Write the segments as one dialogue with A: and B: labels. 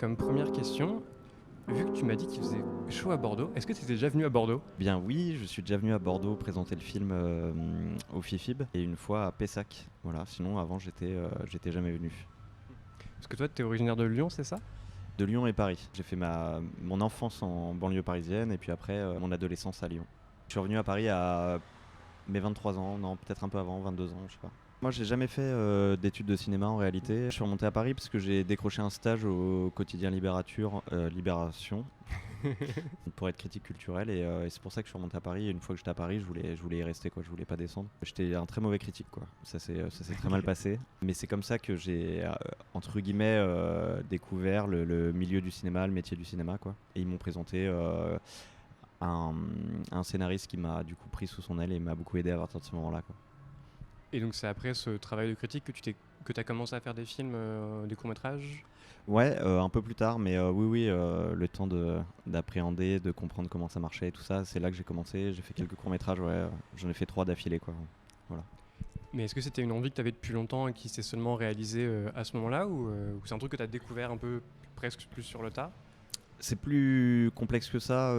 A: comme première question, vu que tu m'as dit qu'il faisait chaud à Bordeaux, est-ce que tu étais déjà venu à Bordeaux?
B: Bien oui, je suis déjà venu à Bordeaux présenter le film au FIFIB et une fois à Pessac. Voilà, sinon avant j'étais jamais venu.
A: Parce que toi, tu es originaire de Lyon, c'est ça?
B: De Lyon et Paris. J'ai fait mon enfance en banlieue parisienne et puis après mon adolescence à Lyon. Je suis revenu à Paris à mes 23 ans, non peut-être un peu avant, 22 ans, je sais pas. Moi j'ai jamais fait d'études de cinéma en réalité. Je suis remonté à Paris parce que j'ai décroché un stage au quotidien Libération pour être critique culturel et c'est pour ça que je suis remonté à Paris. Et une fois que j'étais à Paris, je voulais y rester quoi, je voulais pas descendre. J'étais un très mauvais critique quoi, ça s'est très mal passé. Mais c'est comme ça que j'ai entre guillemets découvert le milieu du cinéma, le métier du cinéma quoi. Et ils m'ont présenté un scénariste qui m'a du coup pris sous son aile et m'a beaucoup aidé à partir de ce moment-là quoi.
A: Et donc c'est après ce travail de critique que tu as commencé à faire des films, des courts-métrages?
B: Ouais, un peu plus tard, mais oui, le temps d'appréhender, de comprendre comment ça marchait et tout ça, c'est là que j'ai commencé. J'ai fait quelques courts-métrages, ouais, j'en ai fait 3 d'affilée, quoi. Voilà.
A: Mais est-ce que c'était une envie que tu avais depuis longtemps et qui s'est seulement réalisée à ce moment-là ou c'est un truc que tu as découvert un peu presque plus sur le tas?
B: C'est plus complexe que ça.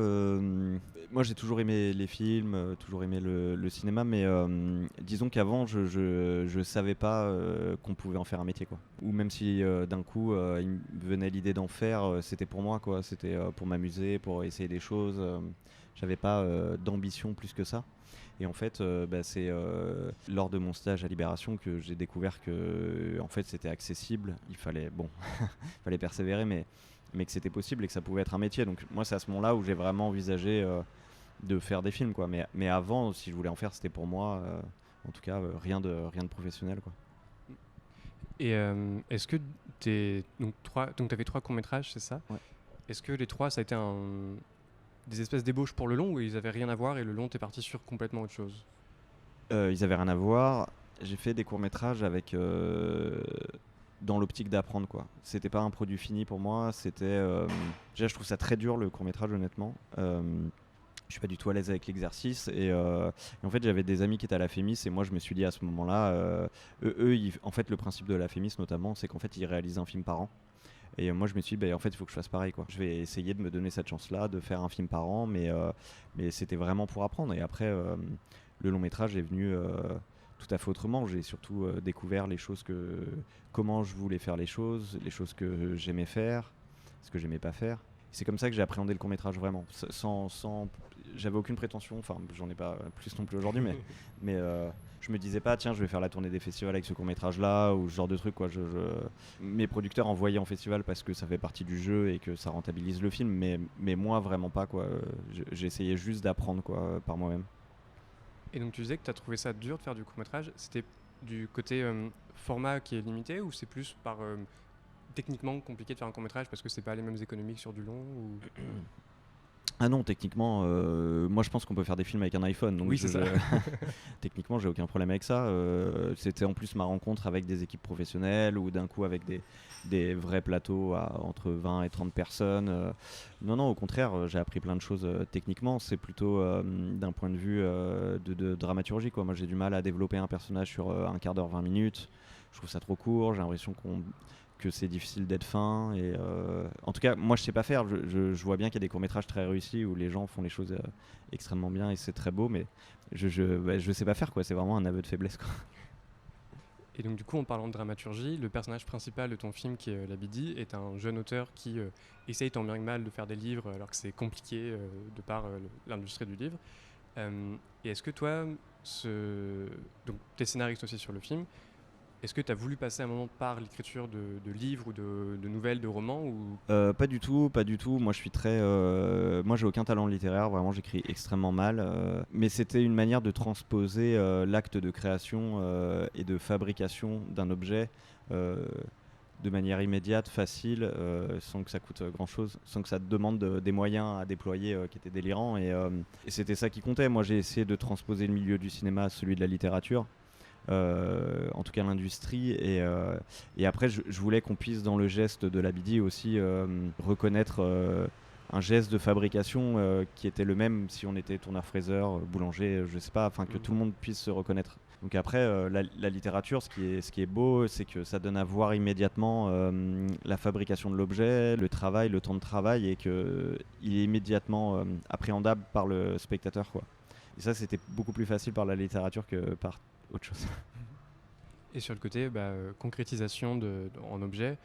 B: Moi, j'ai toujours aimé les films, toujours aimé le cinéma, mais disons qu'avant, je savais pas qu'on pouvait en faire un métier, quoi. Ou même si d'un coup, il me venait l'idée d'en faire, c'était pour moi, quoi. C'était pour m'amuser, pour essayer des choses. J'avais pas d'ambition plus que ça. Et en fait, c'est lors de mon stage à Libération que j'ai découvert que en fait, c'était accessible. Il fallait, bon, fallait persévérer, mais que c'était possible et que ça pouvait être un métier. Donc moi, c'est à ce moment-là où j'ai vraiment envisagé de faire des films, quoi. Mais avant, si je voulais en faire, c'était pour moi. En tout cas, rien de professionnel, quoi.
A: Et est-ce que t'avais 3 courts-métrages, c'est ça?
B: Ouais.
A: Est-ce que les 3, ça a été des espèces d'ébauches pour le long ou ils avaient rien à voir et le long, t'es parti sur complètement autre chose?
B: Ils avaient rien à voir. J'ai fait des courts-métrages avec dans l'optique d'apprendre, quoi. C'était pas un produit fini pour moi. C'était déjà, je trouve ça très dur le court-métrage, honnêtement. Je suis pas du tout à l'aise avec l'exercice et en fait j'avais des amis qui étaient à la Fémis et moi je me suis dit à ce moment-là en fait le principe de la Fémis notamment c'est qu'en fait ils réalisent un film par an et moi je me suis dit en fait il faut que je fasse pareil quoi. Je vais essayer de me donner cette chance là de faire un film par an mais c'était vraiment pour apprendre et après le long métrage est venu tout à fait autrement. J'ai surtout découvert comment je voulais faire les choses que j'aimais faire, ce que j'aimais pas faire. C'est comme ça que j'ai appréhendé le court-métrage vraiment, sans j'avais aucune prétention, enfin j'en ai pas plus non plus aujourd'hui, mais je me disais pas tiens je vais faire la tournée des festivals avec ce court-métrage-là ou ce genre de truc quoi. Mes producteurs envoyaient en festival parce que ça fait partie du jeu et que ça rentabilise le film, mais moi vraiment pas quoi. J'essayais juste d'apprendre quoi par moi-même.
A: Et donc tu disais que tu as trouvé ça dur de faire du court-métrage. C'était du côté format qui est limité ou c'est plus par techniquement compliqué de faire un court-métrage parce que c'est pas les mêmes économies que sur du long ou...
B: Ah non, techniquement, moi je pense qu'on peut faire des films avec un iPhone. Donc
A: oui, c'est ça.
B: Techniquement, j'ai aucun problème avec ça. C'était en plus ma rencontre avec des équipes professionnelles ou d'un coup avec des vrais plateaux entre 20 et 30 personnes. Non, au contraire, j'ai appris plein de choses techniquement. C'est plutôt d'un point de vue de dramaturgie, quoi. Moi, j'ai du mal à développer un personnage sur un quart d'heure, 20 minutes. Je trouve ça trop court. J'ai l'impression que c'est difficile d'être fin et en tout cas moi je sais pas faire. Je vois bien qu'il y a des courts-métrages très réussis où les gens font les choses extrêmement bien et c'est très beau mais je sais pas faire quoi, c'est vraiment un aveu de faiblesse quoi.
A: Et donc du coup en parlant de dramaturgie, le personnage principal de ton film qui est Labidi est un jeune auteur qui essaye tant bien que mal de faire des livres alors que c'est compliqué de par l'industrie du livre. Et est-ce que toi, donc t'es scénariste aussi sur le film, est-ce que tu as voulu passer un moment par l'écriture de livres ou de nouvelles, de romans ou...
B: Pas du tout. Moi, je suis moi, j'ai aucun talent littéraire. Vraiment, j'écris extrêmement mal. Mais c'était une manière de transposer l'acte de création et de fabrication d'un objet de manière immédiate, facile, sans que ça coûte grand-chose, sans que ça te demande des moyens à déployer qui étaient délirants. Et c'était ça qui comptait. Moi, j'ai essayé de transposer le milieu du cinéma à celui de la littérature. En tout cas l'industrie et après je voulais qu'on puisse dans le geste de Labidi aussi reconnaître un geste de fabrication qui était le même si on était tourneur fraiseur boulanger je sais pas, enfin que tout le monde puisse se reconnaître Donc après, la littérature, ce qui est beau, c'est que ça donne à voir immédiatement la fabrication de l'objet, le travail, le temps de travail, et qu'il est immédiatement appréhendable par le spectateur, quoi. Et ça, c'était beaucoup plus facile par la littérature que par autre chose.
A: Et sur le côté concrétisation en objet,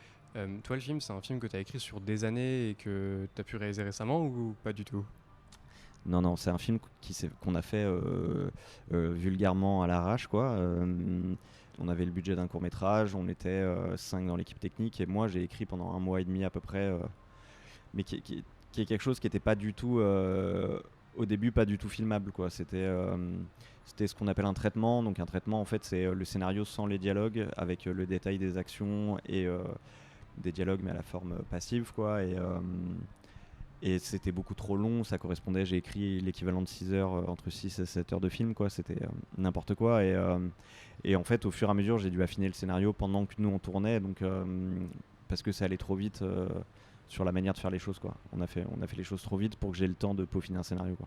A: toi le film, c'est un film que tu as écrit sur des années et que tu as pu réaliser récemment ou pas du tout?
B: Non, non, c'est un film qu'on a fait vulgairement à l'arrache, quoi. On avait le budget d'un court-métrage, on était 5 dans l'équipe technique, et moi j'ai écrit pendant 1 mois et demi à peu près, mais qui est quelque chose qui n'était pas du tout, au début, pas du tout filmable, quoi. C'était ce qu'on appelle un traitement. Donc un traitement, en fait, c'est le scénario sans les dialogues, avec le détail des actions et des dialogues, mais à la forme passive, quoi. Et c'était beaucoup trop long, ça correspondait, j'ai écrit l'équivalent de 6 heures, entre 6 et 7 heures de film, quoi. C'était n'importe quoi. Et en fait, au fur et à mesure, j'ai dû affiner le scénario pendant que nous on tournait, donc, parce que ça allait trop vite sur la manière de faire les choses, quoi. On a fait les choses trop vite pour que j'ai le temps de peaufiner un scénario, quoi.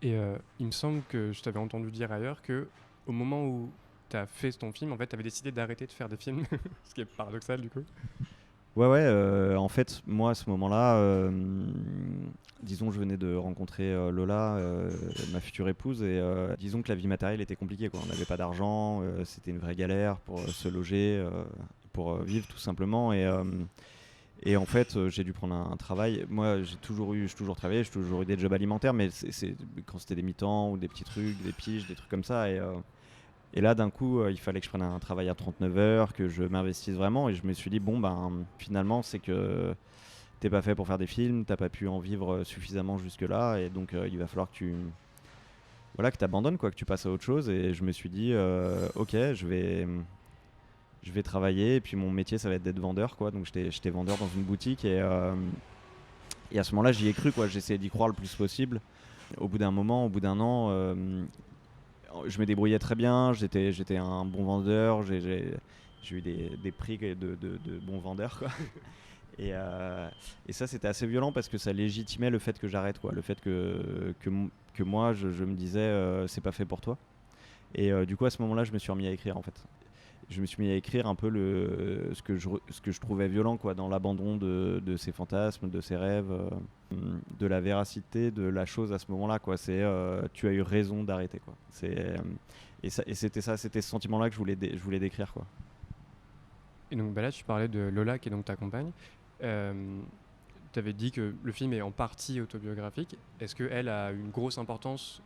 A: Et il me semble que je t'avais entendu dire ailleurs que au moment où tu as fait ton film, en fait, tu avais décidé d'arrêter de faire des films, ce qui est paradoxal du coup.
B: Ouais, en fait, moi à ce moment-là, disons, je venais de rencontrer Lola, ma future épouse, et disons que la vie matérielle était compliquée, quoi. On n'avait pas d'argent, c'était une vraie galère pour se loger, pour vivre tout simplement. Et en fait, j'ai dû prendre un travail. Moi, j'ai toujours travaillé, j'ai toujours eu des jobs alimentaires, mais quand c'était des mi-temps ou des petits trucs, des piges, des trucs comme ça. Et là, d'un coup, il fallait que je prenne un travail à 39 heures, que je m'investisse vraiment. Et je me suis dit, bon, ben, finalement, c'est que t'es pas fait pour faire des films, t'as pas pu en vivre suffisamment jusque-là. Et donc, il va falloir que t'abandonnes, quoi, que tu passes à autre chose. Et je me suis dit, ok, je vais travailler. Et puis, mon métier, ça va être d'être vendeur, quoi. Donc, j'étais vendeur dans une boutique. Et à ce moment-là, j'y ai cru, quoi. J'essayais d'y croire le plus possible. Au bout d'un moment, au bout d'un an, je me débrouillais très bien, j'étais un bon vendeur, j'ai eu des prix de bons vendeurs, quoi. Et ça, c'était assez violent parce que ça légitimait le fait que j'arrête, quoi. Le fait que moi, je me disais, c'est pas fait pour toi. Et du coup, à ce moment-là, je me suis remis à écrire, en fait. Je me suis mis à écrire un peu ce que je trouvais violent, quoi, dans l'abandon de ses fantasmes, de ses rêves, de la véracité de la chose à ce moment-là, quoi. C'est tu as eu raison d'arrêter, quoi. Et c'était c'était ce sentiment-là que je voulais décrire, quoi.
A: Et donc là, tu parlais de Lola, qui est donc ta compagne. Tu avais dit que le film est en partie autobiographique. Est-ce qu'elle a une grosse importance,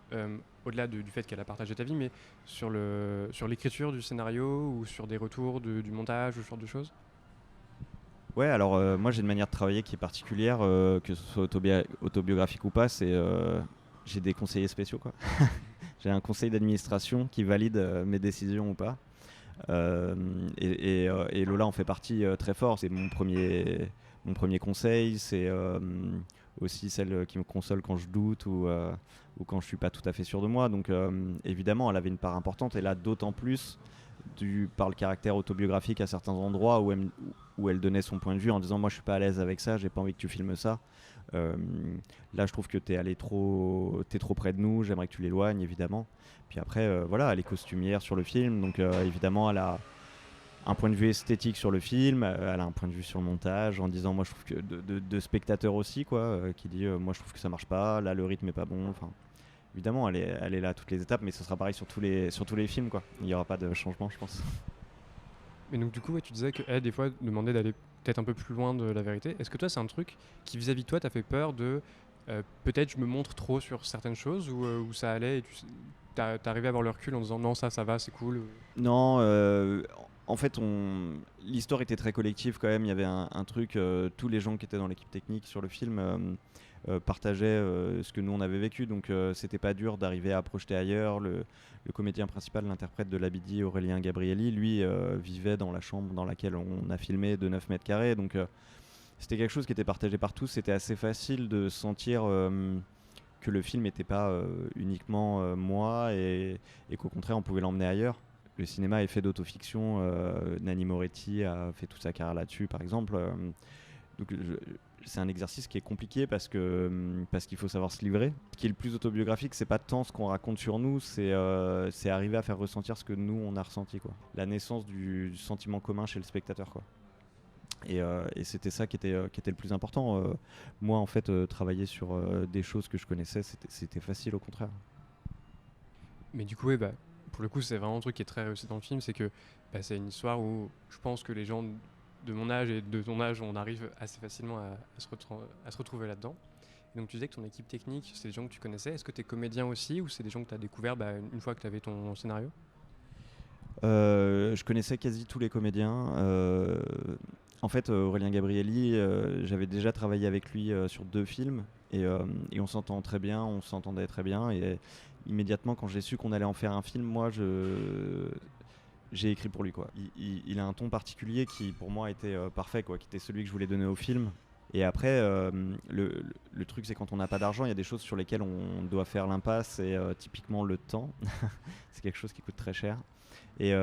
A: au-delà du fait qu'elle a partagé ta vie, mais sur l'écriture du scénario ou sur des retours du montage ou ce genre de choses?
B: Ouais, alors moi j'ai une manière de travailler qui est particulière, que ce soit autobiographique ou pas, j'ai des conseillers spéciaux, quoi. J'ai un conseil d'administration qui valide mes décisions ou pas. Et Lola en fait partie très fort. C'est mon premier conseil. C'est aussi celle qui me console quand je doute ou quand je suis pas tout à fait sûr de moi. Donc évidemment, elle avait une part importante. Et là, d'autant plus par le caractère autobiographique à certains endroits où elle donnait son point de vue en disant moi je suis pas à l'aise avec ça, j'ai pas envie que tu filmes ça. Là je trouve que t'es trop près de nous, j'aimerais que tu l'éloignes, évidemment. Puis après voilà, elle est costumière sur le film, donc évidemment elle a un point de vue esthétique sur le film, elle a un point de vue sur le montage en disant moi je trouve que de spectateur aussi, quoi, qui dit moi je trouve que ça marche pas, là le rythme est pas bon. Enfin évidemment elle est là à toutes les étapes, mais ce sera pareil sur tous les films, quoi. Il n'y aura pas de changement, je pense.
A: Mais donc du coup, ouais, tu disais qu'elle, des fois, demandait d'aller peut-être un peu plus loin de la vérité. Est-ce que toi, c'est un truc qui, vis-à-vis de toi, t'a fait peur de peut-être je me montre trop sur certaines choses ou ça allait et t'arrivais à avoir le recul en disant non, ça va, c'est cool?
B: Non, en fait, l'histoire était très collective quand même. Il y avait un truc, tous les gens qui étaient dans l'équipe technique sur le film partageaient ce que nous on avait vécu. Donc c'était pas dur d'arriver à projeter ailleurs. Le comédien principal, l'interprète de Labidi, Aurélien Gabrielli, lui vivait dans la chambre dans laquelle on a filmé de 9 mètres carrés. Donc c'était quelque chose qui était partagé par tous. C'était assez facile de sentir que le film n'était pas uniquement moi et qu'au contraire on pouvait l'emmener ailleurs. Le cinéma est fait d'autofiction, Nanni Moretti a fait toute sa carrière là-dessus, par exemple. Donc c'est un exercice qui est compliqué parce qu'il faut savoir se livrer. Ce qui est le plus autobiographique, c'est pas tant ce qu'on raconte sur nous, c'est arriver à faire ressentir ce que nous on a ressenti, quoi. La naissance du sentiment commun chez le spectateur, quoi. Et c'était ça qui était le plus important. Moi, en fait, travailler sur des choses que je connaissais, c'était facile, au contraire.
A: Mais du coup, ouais, bah, pour le coup, c'est vraiment un truc qui est très réussi dans le film, c'est que bah, c'est une histoire où je pense que les gens de mon âge et de ton âge, on arrive assez facilement à se retrouver là-dedans. Et donc tu disais que ton équipe technique, c'est des gens que tu connaissais. Est-ce que tu es comédien aussi ou c'est des gens que tu as découvert bah, une fois que tu avais ton scénario?
B: Je connaissais quasi tous les comédiens. En fait, Aurélien Gabrielli, j'avais déjà travaillé avec lui sur 2 films et on s'entend très bien, on s'entendait très bien. Et immédiatement, quand j'ai su qu'on allait en faire un film, moi, j'ai écrit pour lui, quoi. Il a un ton particulier qui, pour moi, était parfait, quoi, qui était celui que je voulais donner au film. Et après, le truc, c'est quand on n'a pas d'argent, il y a des choses sur lesquelles on doit faire l'impasse et typiquement le temps. C'est quelque chose qui coûte très cher. Et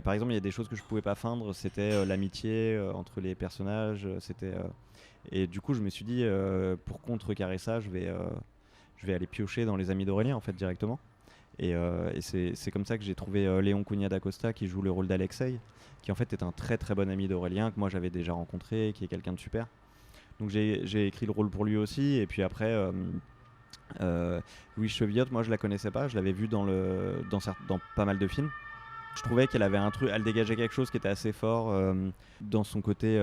B: par exemple, il y a des choses que je pouvais pas feindre, c'était l'amitié entre les personnages. Et du coup, je me suis dit, pour contrecarrer ça, je vais aller piocher dans les amis d'Aurélien, en fait, directement. Et c'est comme ça que j'ai trouvé Léon Cunha d'Acosta, qui joue le rôle d'Alexei, qui en fait est un très très bon ami d'Aurélien, que moi j'avais déjà rencontré, qui est quelqu'un de super. Donc j'ai écrit le rôle pour lui aussi. Et puis après, Louise Chevillotte, moi je la connaissais pas, je l'avais vue dans pas mal de films. Je trouvais qu'elle avait un truc, elle dégageait quelque chose qui était assez fort dans son côté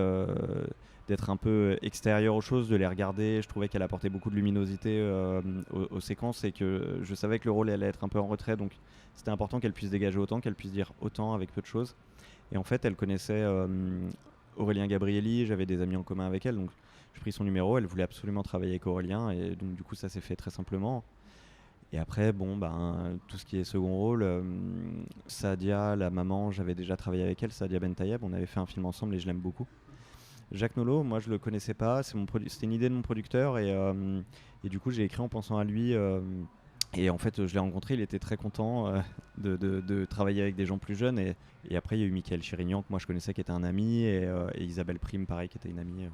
B: d'être un peu extérieure aux choses, de les regarder. Je trouvais qu'elle apportait beaucoup de luminosité aux séquences et que je savais que le rôle allait être un peu en retrait, donc c'était important qu'elle puisse dégager autant, qu'elle puisse dire autant avec peu de choses. Et en fait, elle connaissait Aurélien Gabrielli, j'avais des amis en commun avec elle, donc j'ai pris son numéro. Elle voulait absolument travailler avec Aurélien et donc du coup ça s'est fait très simplement. Et après, bon, tout ce qui est second rôle, Sadia, la maman, j'avais déjà travaillé avec elle, Sadia Bentayeb, on avait fait un film ensemble et je l'aime beaucoup. Jacques Nolot, moi je le connaissais pas, c'était une idée de mon producteur et du coup j'ai écrit en pensant à lui. Et en fait, je l'ai rencontré, il était très content de travailler avec des gens plus jeunes. Et après, il y a eu Michael Chirignan, que moi je connaissais, qui était un ami, et Isabelle Prime, pareil, qui était une amie.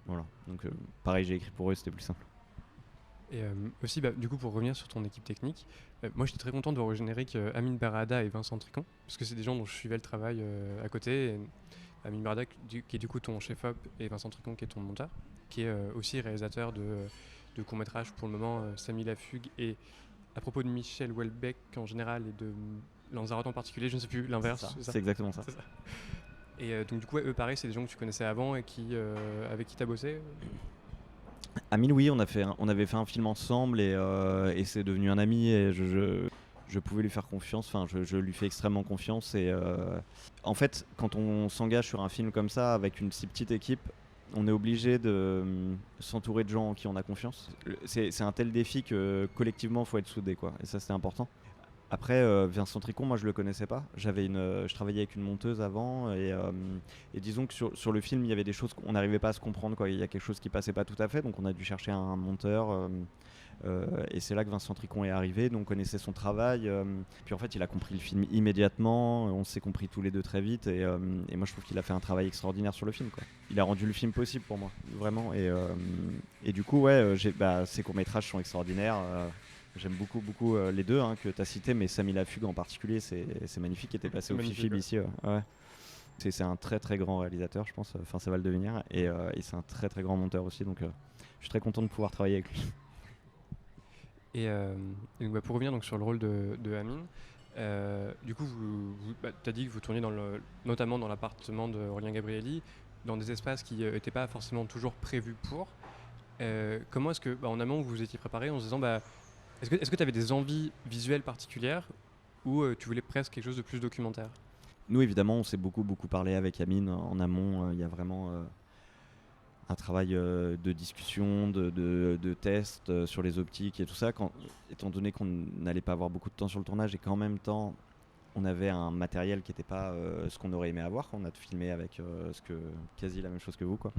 B: Voilà. Donc, pareil, j'ai écrit pour eux, c'était plus simple.
A: Et aussi, bah, du coup, pour revenir sur ton équipe technique, moi j'étais très content de voir au générique Amine Berrada et Vincent Tricon, parce que c'est des gens dont je suivais le travail à côté. Et Amine Berrada, qui est du coup ton chef-op, et Vincent Tricon, qui est ton monteur, qui est aussi réalisateur de courts-métrages pour le moment, Samy la Fugue, et à propos de Michel Houellebecq en général, et de Lanzarote en particulier, je ne sais plus, l'inverse.
B: C'est exactement ça.
A: C'est ça. Et donc, du coup, eux, pareil, c'est des gens que tu connaissais avant et avec qui tu as bossé.
B: Amine, oui, on avait fait un film ensemble et c'est devenu un ami et je pouvais lui faire confiance, enfin je lui fais extrêmement confiance et en fait quand on s'engage sur un film comme ça avec une si petite équipe, on est obligé de s'entourer de gens en qui on a confiance. C'est un tel défi que collectivement il faut être soudé, quoi, et ça c'est important. Après, Vincent Tricon, moi je le connaissais pas. Je travaillais avec une monteuse avant et disons que sur le film, il y avait des choses qu'on n'arrivait pas à se comprendre, quoi. Il y a quelque chose qui passait pas tout à fait, donc on a dû chercher un monteur. Et c'est là que Vincent Tricon est arrivé, donc on connaissait son travail. Puis en fait, il a compris le film immédiatement. On s'est compris tous les deux très vite et moi je trouve qu'il a fait un travail extraordinaire sur le film, quoi. Il a rendu le film possible pour moi, vraiment. Et du coup, ouais, ses courts-métrages sont extraordinaires. J'aime beaucoup les deux que tu as cités, mais Samy la Fugue en particulier, c'est magnifique, qui était passé au FIFIB ici. Ouais. C'est un très très grand réalisateur, je pense, enfin ça va le devenir, et c'est un très très grand monteur aussi, donc je suis très content de pouvoir travailler avec lui.
A: Et donc, pour revenir donc, sur le rôle de Amine, du coup, tu as dit que vous tourniez notamment dans l'appartement d'Aurélien Gabrielli, dans des espaces qui n'étaient pas forcément toujours prévus pour. Comment est-ce que, en amont, vous vous étiez préparé en se disant, est-ce que tu avais des envies visuelles particulières ou tu voulais presque quelque chose de plus documentaire?
B: Nous, évidemment, on s'est beaucoup parlé avec Amine en amont. Il y a vraiment un travail de discussion, de tests sur les optiques et tout ça. Étant donné qu'on n'allait pas avoir beaucoup de temps sur le tournage et qu'en même temps, on avait un matériel qui n'était pas ce qu'on aurait aimé avoir. On a filmé avec quasi la même chose que vous, quoi.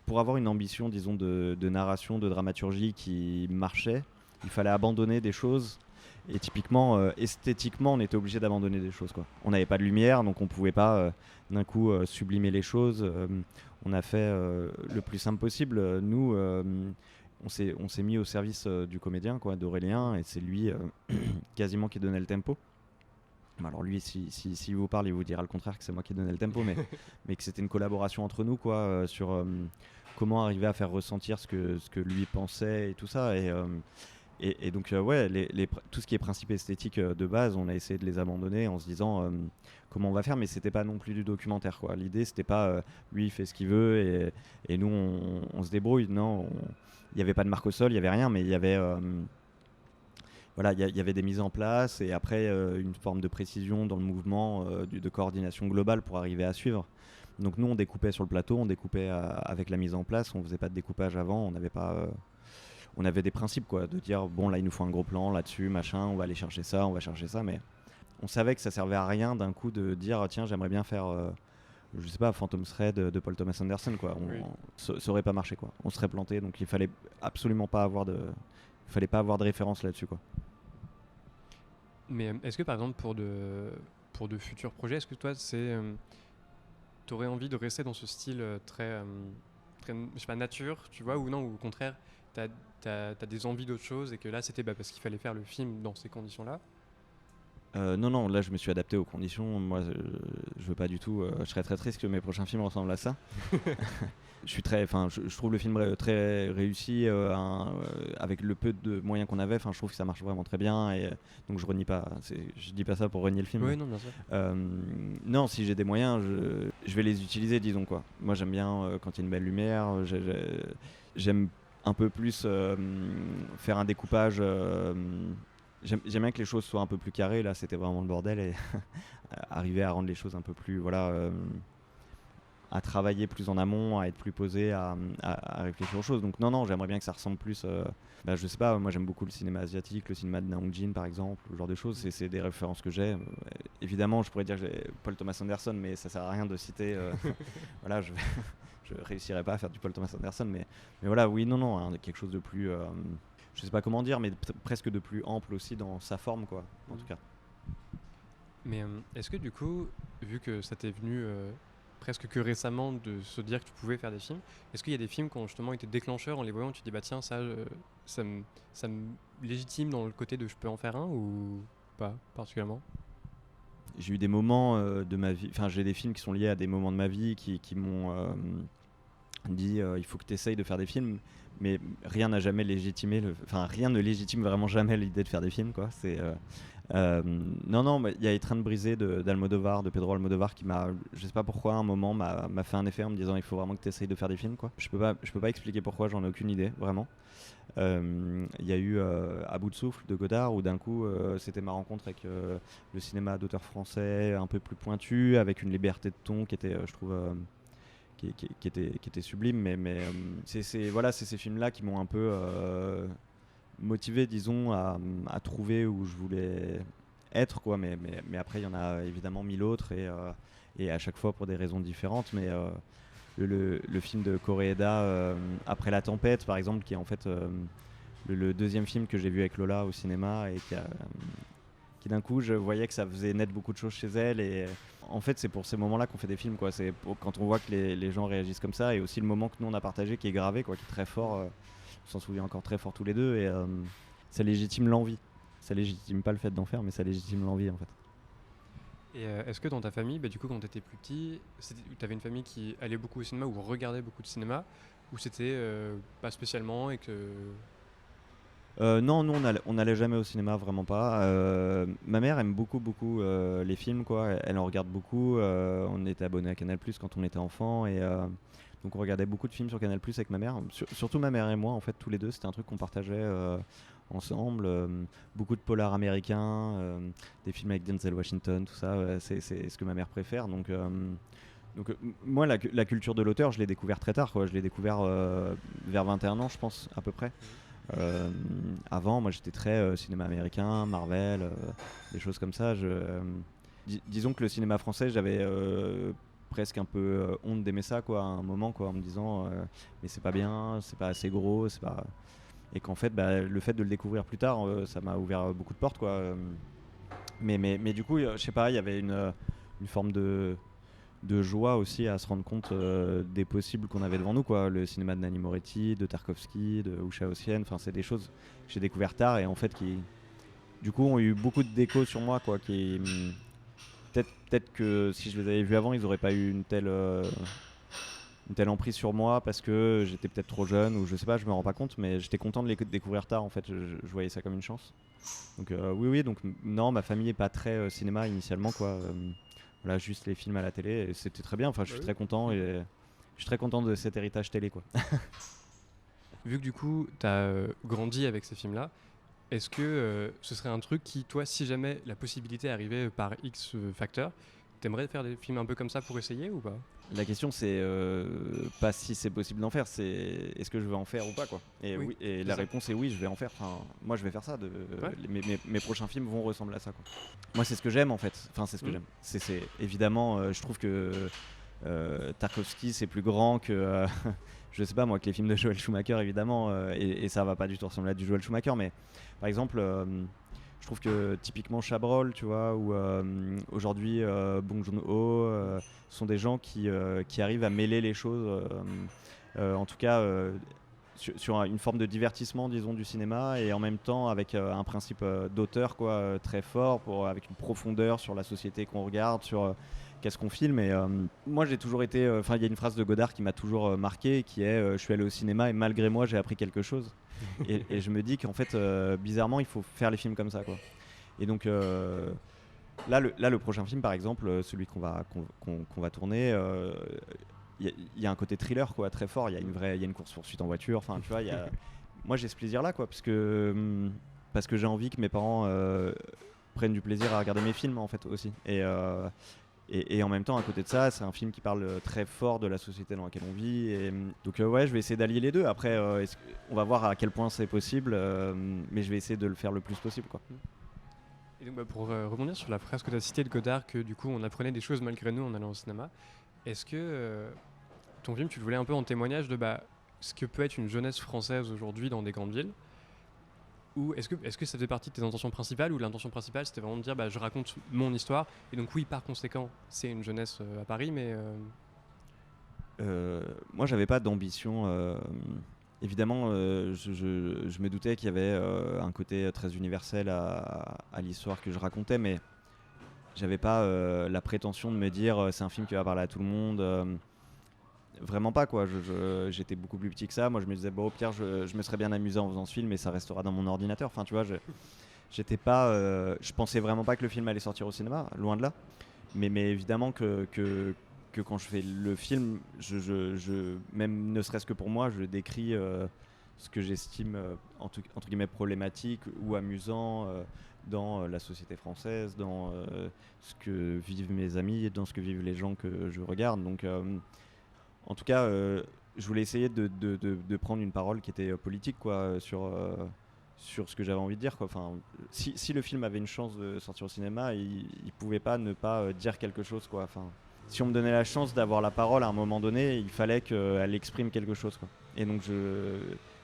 B: Pour avoir une ambition, disons, de narration, de dramaturgie qui marchait, il fallait abandonner des choses Et typiquement, esthétiquement, on était obligé d'abandonner des choses, quoi. On n'avait pas de lumière, donc on pouvait pas d'un coup sublimer les choses. On a fait le plus simple possible. Nous, on s'est mis au service du comédien, quoi, d'Aurélien, et c'est lui quasiment qui donnait le tempo. Alors lui, s'il vous parle, il vous dira le contraire, que c'est moi qui donnais le tempo, mais que c'était une collaboration entre nous, quoi, sur comment arriver à faire ressentir ce que lui pensait et tout ça. Et donc, ouais, tout ce qui est principe esthétique de base, on a essayé de les abandonner en se disant comment on va faire, mais c'était pas non plus du documentaire, quoi. L'idée, c'était pas lui, il fait ce qu'il veut et nous, on se débrouille. Non, il n'y avait pas de marque au sol, il n'y avait rien, mais il y avait. Voilà, il y avait des mises en place et après une forme de précision dans le mouvement, de coordination globale pour arriver à suivre. Donc nous, on découpait sur le plateau, on découpait avec la mise en place, on faisait pas de découpage avant, on n'avait pas, on avait des principes, quoi, de dire bon là il nous faut un gros plan là-dessus, machin, on va aller chercher ça, on va chercher ça, mais on savait que ça servait à rien d'un coup de dire tiens j'aimerais bien faire, je sais pas, Phantom Thread de Paul Thomas Anderson, quoi.
A: Oui.
B: Ça aurait pas marché, quoi. On serait planté, donc il fallait absolument pas avoir de, il fallait pas avoir de référence là-dessus, quoi.
A: Mais est-ce que par exemple pour de futurs projets, est-ce que toi t'aurais envie de rester dans ce style très je sais pas, nature, tu vois, ou non, ou au contraire, t'as des envies d'autre chose et que là c'était parce qu'il fallait faire le film dans ces conditions-là?
B: Non, là je me suis adapté aux conditions. Moi, je veux pas du tout. Je serais très triste que mes prochains films ressemblent à ça. Je trouve le film très réussi avec le peu de moyens qu'on avait. Enfin, je trouve que ça marche vraiment très bien et donc je renie pas. Je dis pas ça pour renier le film.
A: Oui, non, bien sûr.
B: Non, si j'ai des moyens, je vais les utiliser, disons, quoi. Moi, j'aime bien quand il y a une belle lumière. J'aime un peu plus faire un découpage. J'aime bien que les choses soient un peu plus carrées. Là, c'était vraiment le bordel et arriver à rendre les choses un peu plus, voilà, à travailler plus en amont, à être plus posé, à réfléchir aux choses. Donc non, j'aimerais bien que ça ressemble plus. Je sais pas, moi j'aime beaucoup le cinéma asiatique, le cinéma de Naong Jin par exemple, ce genre de choses. C'est des références que j'ai. Évidemment, je pourrais dire que j'ai Paul Thomas Anderson, mais ça sert à rien de citer. Voilà, je réussirais pas à faire du Paul Thomas Anderson, mais voilà, oui, non, hein, quelque chose de plus. Je sais pas comment dire, mais presque de plus ample aussi dans sa forme, quoi, en tout cas.
A: Mais est-ce que du coup, vu que ça t'est venu presque que récemment de se dire que tu pouvais faire des films, est-ce qu'il y a des films qui ont justement été déclencheurs en les voyant, tu te dis bah tiens ça me légitime dans le côté de je peux en faire un ou pas particulièrement?
B: J'ai eu des moments de ma vie, enfin j'ai des films qui sont liés à des moments de ma vie qui m'ont dit il faut que tu essayes de faire des films, mais rien n'a jamais légitimé, rien ne légitime vraiment jamais l'idée de faire des films, quoi. Non, il y a Étreinte brisée d'Almodovar, de Pedro Almodovar, qui m'a, je sais pas pourquoi, à un moment m'a fait un effet en me disant il faut vraiment que tu essayes de faire des films, quoi. Je peux pas expliquer pourquoi, j'en ai aucune idée, vraiment. Il y a eu À bout de souffle de Godard, où d'un coup c'était ma rencontre avec le cinéma d'auteur français un peu plus pointu, avec une liberté de ton qui était, je trouve, qui était sublime, mais c'est ces films-là qui m'ont un peu motivé, disons, à trouver où je voulais être, quoi. Mais après, il y en a évidemment mille autres et à chaque fois pour des raisons différentes. Mais le film de Koreeda, Après la tempête, par exemple, qui est en fait le deuxième film que j'ai vu avec Lola au cinéma et qui d'un coup, je voyais que ça faisait naître beaucoup de choses chez elle. Et en fait, c'est pour ces moments-là qu'on fait des films, quoi. C'est quand on voit que les gens réagissent comme ça, et aussi le moment que nous on a partagé qui est gravé, quoi, qui est très fort. On s'en souvient encore très fort tous les deux, et ça légitime l'envie. Ça légitime pas le fait d'en faire, mais ça légitime l'envie, en fait.
A: Et est-ce que dans ta famille, du coup quand tu étais plus petit, tu avais une famille qui allait beaucoup au cinéma ou regardait beaucoup de cinéma, ou c'était pas spécialement et que...
B: Non, nous on allait jamais au cinéma, vraiment pas. Ma mère aime beaucoup les films, quoi. Elle en regarde beaucoup. On était abonné à Canal+ quand on était enfant, et donc on regardait beaucoup de films sur Canal+ avec ma mère. Surtout ma mère et moi, en fait, tous les deux, c'était un truc qu'on partageait ensemble. Beaucoup de polars américains, des films avec Denzel Washington, tout ça. C'est ce que ma mère préfère. Donc moi, la culture de l'auteur, je l'ai découvert très tard, quoi. Je l'ai découvert vers 21 ans, je pense, à peu près. Avant, moi j'étais très cinéma américain, Marvel, des choses comme ça. Disons que le cinéma français, j'avais presque un peu honte d'aimer ça, quoi, à un moment, quoi, en me disant mais c'est pas bien, c'est pas assez gros, c'est pas... et qu'en fait le fait de le découvrir plus tard, ça m'a ouvert beaucoup de portes, quoi. Mais du coup, je sais pas, il y avait une forme de joie aussi à se rendre compte des possibles qu'on avait devant nous, quoi. Le cinéma de Nanni Moretti, de Tarkovsky, de Usha Ossian, enfin c'est des choses que j'ai découvert tard et en fait qui du coup ont eu beaucoup d'écho sur moi, quoi, qui peut-être que si je les avais vus avant, ils n'auraient pas eu une telle emprise sur moi parce que j'étais peut-être trop jeune ou je sais pas, je me rends pas compte, mais j'étais content de les découvrir tard, en fait. Je voyais ça comme une chance. Donc oui, donc non, ma famille est pas très cinéma initialement, quoi. Voilà, juste les films à la télé et c'était très bien. Enfin, je suis très content et je suis très content de cet héritage télé, quoi.
A: Vu que du coup, tu as grandi avec ces films-là, est-ce que ce serait un truc qui, toi, si jamais la possibilité arrivait par X facteur, t'aimerais faire des films un peu comme ça pour essayer ou pas?
B: La question, c'est pas si c'est possible d'en faire, c'est est-ce que je vais en faire ou pas, quoi. Et,
A: Oui,
B: oui, et
A: c'est
B: la
A: ça.
B: réponse est oui, je vais en faire. Enfin, moi, je vais faire ça.
A: Ouais.
B: Mes prochains films vont ressembler à ça, quoi. Moi, c'est ce que j'aime, en fait. Enfin, c'est ce que j'aime. C'est évidemment, je trouve que Tarkovsky, c'est plus grand que je sais pas moi, que les films de Joel Schumacher, évidemment, et ça va pas du tout ressembler à du Joel Schumacher, mais par exemple, je trouve que typiquement Chabrol, tu vois, ou aujourd'hui Bong Joon-ho, sont des gens qui arrivent à mêler les choses, en tout cas sur une forme de divertissement, disons, du cinéma, et en même temps avec un principe d'auteur, quoi, très fort, avec une profondeur sur la société qu'on regarde, sur qu'est-ce qu'on filme. Et moi, j'ai toujours été. Enfin, il y a une phrase de Godard qui m'a toujours marqué, qui est je suis allé au cinéma et malgré moi, j'ai appris quelque chose. Et je me dis qu'en fait, bizarrement, il faut faire les films comme ça, quoi. Et donc là, le prochain film, par exemple, celui qu'on va tourner. Il y a un côté thriller, quoi, très fort. Il y a une course poursuite en voiture. Enfin, tu vois, moi j'ai ce plaisir là, quoi, parce que j'ai envie que mes parents prennent du plaisir à regarder mes films, en fait, aussi. Et en même temps, à côté de ça, c'est un film qui parle très fort de la société dans laquelle on vit. Et donc ouais, je vais essayer d'allier les deux. Après, on va voir à quel point c'est possible, mais je vais essayer de le faire le plus possible, quoi.
A: Et donc, pour rebondir sur la phrase que tu as citée de Godard, que du coup on apprenait des choses malgré nous en allant au cinéma, est-ce que ton film, tu le voulais un peu en témoignage de ce que peut être une jeunesse française aujourd'hui dans des grandes villes? Ou est-ce que ça faisait partie de tes intentions principales, ou l'intention principale c'était vraiment de dire je raconte mon histoire, et donc oui, par conséquent, c'est une jeunesse à Paris, mais...
B: Moi, j'avais pas d'ambition. Évidemment, je me doutais qu'il y avait un côté très universel à l'histoire que je racontais, mais j'avais pas la prétention de me dire c'est un film qui va parler à tout le monde. Vraiment pas, quoi. J'étais beaucoup plus petit que ça. Moi, je me disais bon, au pire, je me serais bien amusé en faisant ce film, mais ça restera dans mon ordinateur. Enfin, tu vois, j'étais pas. Je pensais vraiment pas que le film allait sortir au cinéma, loin de là. Mais évidemment que quand je fais le film, même ne serait-ce que pour moi, je décris ce que j'estime entre guillemets problématique ou amusant dans la société française, dans ce que vivent mes amis, dans ce que vivent les gens que je regarde. Donc, en tout cas, je voulais essayer de prendre une parole qui était politique, quoi, sur ce que j'avais envie de dire, quoi. Enfin, si le film avait une chance de sortir au cinéma, il pouvait pas ne pas dire quelque chose, quoi. Enfin, si on me donnait la chance d'avoir la parole à un moment donné, il fallait qu'elle exprime quelque chose, quoi. Et donc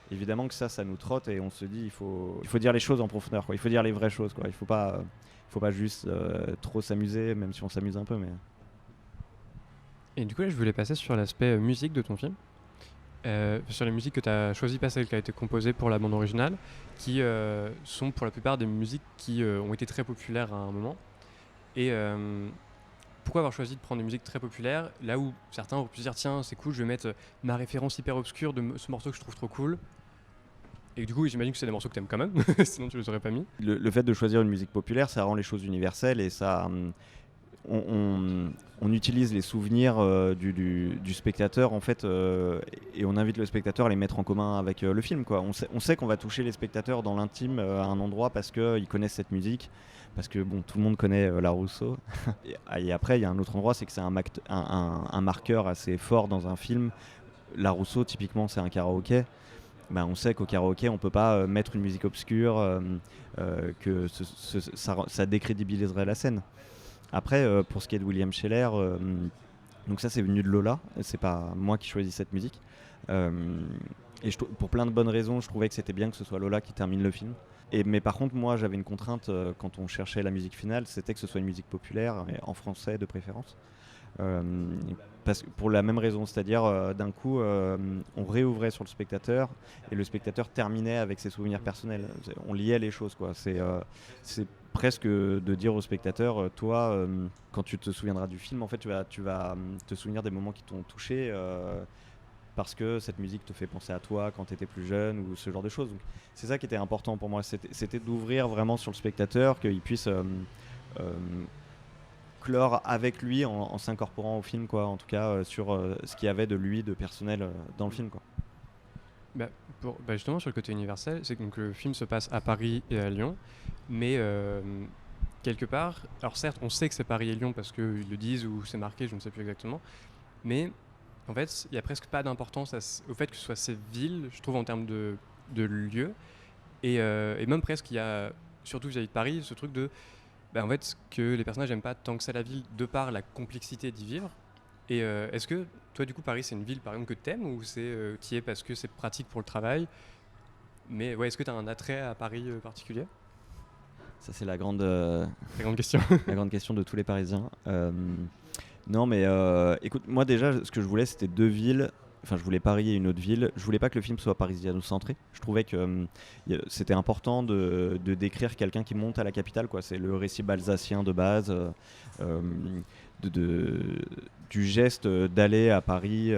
B: évidemment que ça nous trotte et on se dit il faut dire les choses en profondeur, quoi. Il faut dire les vraies choses, quoi. Il faut pas juste trop s'amuser, même si on s'amuse un peu, mais...
A: Et du coup là, je voulais passer sur l'aspect musique de ton film. Sur les musiques que tu as choisies, pas celles qui a été composées pour la bande originale, qui sont pour la plupart des musiques qui ont été très populaires à un moment. Et pourquoi avoir choisi de prendre des musiques très populaires, là où certains auraient pu se dire tiens, c'est cool, je vais mettre ma référence hyper obscure de ce morceau que je trouve trop cool. Et du coup, j'imagine que c'est des morceaux que t'aimes quand même, sinon tu les aurais pas mis.
B: Le fait de choisir une musique populaire, ça rend les choses universelles et ça... On utilise les souvenirs du spectateur, en fait, et on invite le spectateur à les mettre en commun avec le film, quoi. On sait qu'on va toucher les spectateurs dans l'intime à un endroit parce qu'ils connaissent cette musique, parce que bon, tout le monde connaît La Rousseau. Et après, il y a un autre endroit, c'est que c'est un marqueur assez fort dans un film. La Rousseau, typiquement, c'est un karaoké. Ben, on sait qu'au karaoké, on peut pas mettre une musique obscure, que ça décrédibiliserait la scène. Après, pour ce qui est de William Scheller, donc ça c'est venu de Lola, c'est pas moi qui choisis cette musique. Et pour plein de bonnes raisons, je trouvais que c'était bien que ce soit Lola qui termine le film. Mais par contre, moi, j'avais une contrainte quand on cherchait la musique finale, c'était que ce soit une musique populaire, et en français de préférence. Euh, pour la même raison, c'est-à-dire d'un coup, on réouvrait sur le spectateur et le spectateur terminait avec ses souvenirs personnels. On liait les choses, quoi. C'est presque de dire au spectateur, toi, quand tu te souviendras du film, en fait, tu vas te souvenir des moments qui t'ont touché. Parce que cette musique te fait penser à toi quand tu étais plus jeune ou ce genre de choses. Donc, c'est ça qui était important pour moi, c'était d'ouvrir vraiment sur le spectateur, qu'il puisse euh, clore avec lui en s'incorporant au film, quoi, en tout cas sur ce qu'il y avait de lui de personnel dans le film, quoi.
A: Justement sur le côté universel, c'est que donc, le film se passe à Paris et à Lyon, mais quelque part, alors certes on sait que c'est Paris et Lyon parce qu'ils le disent ou c'est marqué, je ne sais plus exactement, mais en fait, il n'y a presque pas d'importance au fait que ce soit ces villes, je trouve, en termes de lieux. Et même presque, il y a, surtout vis-à-vis de Paris, ce truc de en fait, que les personnages n'aiment pas tant que ça la ville de par la complexité d'y vivre. Et est-ce que, toi, du coup, Paris, c'est une ville, par exemple, que t'aimes ou t'y es parce que c'est pratique pour le travail? Mais ouais, est-ce que tu as un attrait à Paris particulier?
B: Ça, c'est la grande
A: question.
B: la grande question de tous les Parisiens. Non, mais écoute, moi déjà, ce que je voulais, c'était deux villes. Enfin, je voulais Paris et une autre ville. Je voulais pas que le film soit parisiano-centré. Je trouvais que c'était important de décrire quelqu'un qui monte à la capitale, quoi. C'est le récit balsacien de base, du geste d'aller à Paris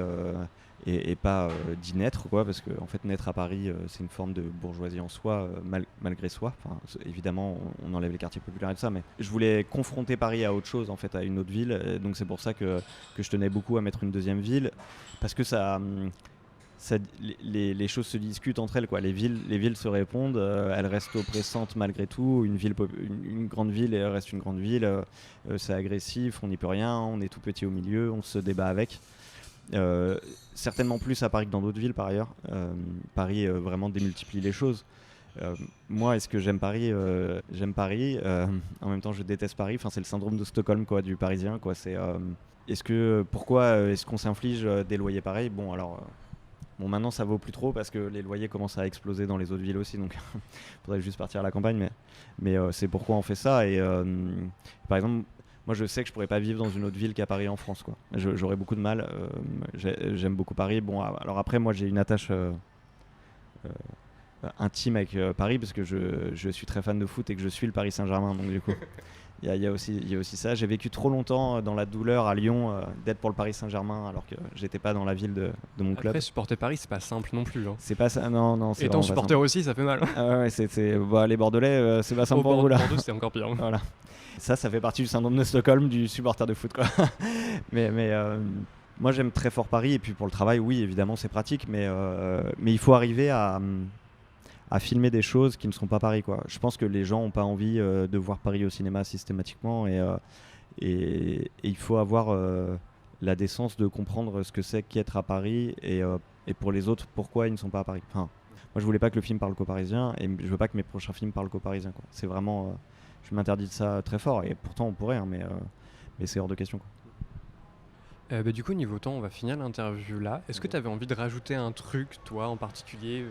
B: et pas d'y naître, quoi, parce que en fait, naître à Paris, c'est une forme de bourgeoisie en soi, malgré soi. Enfin, évidemment, on enlève les quartiers populaires et tout ça, mais je voulais confronter Paris à autre chose, en fait, à une autre ville. Et donc c'est pour ça que je tenais beaucoup à mettre une deuxième ville, parce que les choses se discutent entre elles, quoi. Les villes se répondent, elles restent oppressantes malgré tout. Une grande ville reste une grande ville, c'est agressif, on n'y peut rien, on est tout petit au milieu, on se débat avec. Certainement plus à Paris que dans d'autres villes par ailleurs. Paris vraiment démultiplie les choses. Moi, est-ce que j'aime Paris? J'aime Paris. En même temps, je déteste Paris. Enfin, c'est le syndrome de Stockholm, quoi, du Parisien, quoi. Pourquoi est-ce qu'on s'inflige des loyers pareils? Bon, alors. Bon, maintenant ça vaut plus trop parce que les loyers commencent à exploser dans les autres villes aussi, donc il faudrait juste partir à la campagne, mais c'est pourquoi on fait ça. Et par exemple, moi je sais que je pourrais pas vivre dans une autre ville qu'à Paris en France, quoi. J'aurais beaucoup de mal. J'aime beaucoup Paris. Bon, alors après, moi j'ai une attache intime avec Paris parce que je suis très fan de foot et que je suis le Paris Saint-Germain, donc du coup. Il y a aussi ça. J'ai vécu trop longtemps dans la douleur à Lyon d'être pour le Paris Saint-Germain alors que j'étais pas dans la ville de mon club.
A: Après, supporter Paris, c'est pas simple non plus. Hein.
B: C'est pas ça, non. C'est
A: étant supporter aussi, ça fait mal.
B: Ah ouais, les Bordelais, c'est pas simple pour vous là.
A: Bordeaux, c'est encore pire.
B: Voilà. Ça fait partie du syndrome de Stockholm du supporter de foot, quoi. mais moi j'aime très fort Paris et puis pour le travail, oui, évidemment, c'est pratique, mais il faut arriver à filmer des choses qui ne sont pas Paris, quoi. Je pense que les gens n'ont pas envie de voir Paris au cinéma systématiquement et il faut avoir la décence de comprendre ce que c'est qu'être à Paris et pour les autres, pourquoi ils ne sont pas à Paris. Enfin, moi, je voulais pas que le film parle qu'aux Parisiens et je veux pas que mes prochains films parlent qu'aux Parisiens, quoi. C'est vraiment... je m'interdis de ça très fort et pourtant on pourrait, hein, mais c'est hors de question, quoi.
A: Du coup, niveau temps, on va finir l'interview là. Est-ce que tu avais envie de rajouter un truc, toi, en particulier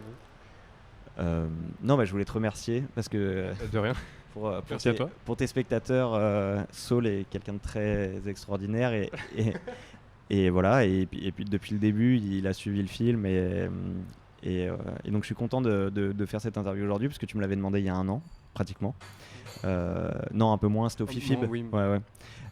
B: Non, je voulais te remercier parce que
A: de rien.
B: Merci à toi. Pour tes spectateurs, Saul est quelqu'un de très extraordinaire et voilà. Et puis depuis le début, il a suivi le film et donc je suis content de faire cette interview aujourd'hui parce que tu me l'avais demandé il y a un an pratiquement. Non, un peu moins, c'était au Fifib.
A: Oui.
B: Ouais.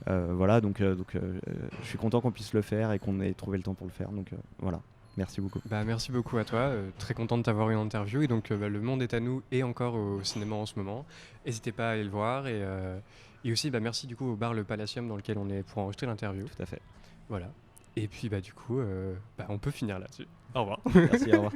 B: Voilà, donc je suis content qu'on puisse le faire et qu'on ait trouvé le temps pour le faire. Donc voilà. Merci beaucoup.
A: Merci beaucoup à toi. Très content de t'avoir eu en interview. Et donc, Le Monde est à nous et encore au cinéma en ce moment. N'hésitez pas à aller le voir. Et aussi, merci du coup au bar Le Palacium dans lequel on est pour enregistrer l'interview.
B: Tout à fait.
A: Voilà. Et puis, du coup, on peut finir là-dessus. Au revoir.
B: Merci, au revoir.